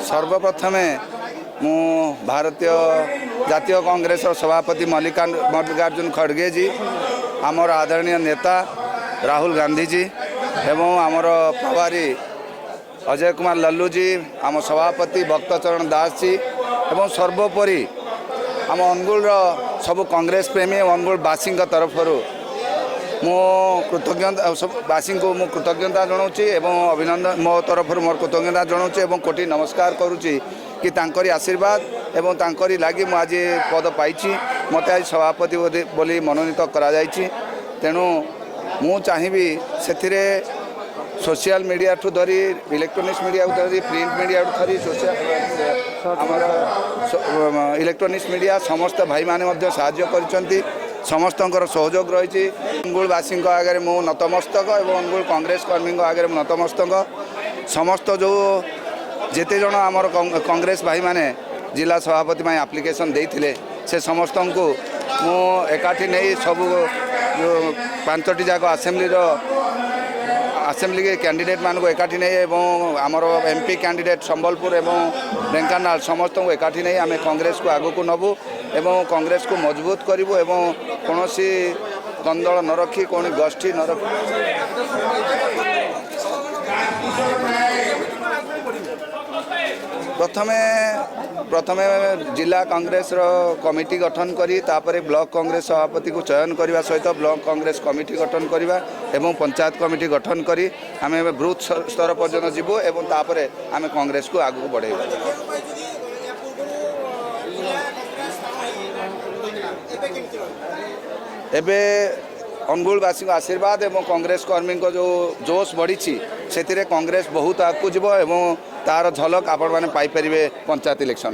सर्वप्रथमे मु भारतीय जातीय कांग्रेस सभापति मल्लिकार्जुन खड़गे जी, आमर आदरणीय नेता राहुल गांधी जी एवं आमर प्रभारी अजय कुमार लल्लू जी, आम सभापति भक्तचरण दास जी एवं सर्वोपरि आम अनुगुल सब कांग्रेस प्रेमी अनुगुल बासी तरफ मो कृतज्ञता बासी को मु कृतज्ञता जनाऊँगी एवं अभिनंदन मो तरफ मोर कृतज्ञता जनाऊँगी एवं कोटि नमस्कार करुँची कि तांकरी आशीर्वाद एवं तांकरी लगी मु आज पद पाई मत आज सभापति बोली मनोनीत करा जायछि। तेणु मु चाहिबी से सोशल मीडिया ठू धरी इलेक्ट्रोनिक्स मीडिया धरी प्रिंट मीडिया धरी आमर इलेक्ट्रोनिक्स मीडिया समस्त भाई माने साहाय्य करिसेंती, समस्तंकर सहयोग रही। अनुगुलवासी आगे मु नतमस्तक एवं अनुगुल कांग्रेस कर्मी आगे नतमस्तक। समस्त जो जेते जन आमर कांग्रेस भाई माने जिला सभापति में एप्लिकेशन देइथिले से समस्त को मु एकाठी नहीं सबू जो 5टी जाक आसेम्बली के कैंडिडेट मानक एकाठी नहीं एवं आमर एमपी कैंडिडेट संबलपुर एवं ढेंकानाल समस्त को एकाठी नहीं आम कांग्रेस को आगू को नबू एवं कांग्रेस को मजबूत करूँ एवं कौन द्वंद्व न रखी कौन गोष्ठी न रखी प्रथमे जिला कांग्रेस कमिटी गठन करी तापरे ब्लॉक कांग्रेस सभापति को चयन करने सहित ब्लॉक कांग्रेस कमिटी गठन करवा एवं पंचायत कमिटी गठन करी आम बूथ स्तर पर्यंत जीवु एवं तापरे आम कांग्रेस को आगू बढ़ेबा। एबे अनुगुलवासी आशीर्वाद एवं कांग्रेस कर्मी को जो जोश बढ़ी से कांग्रेस बहुत आगू जीव एवं तार झलक आपण मैंने पाइपर पंचायत इलेक्शन।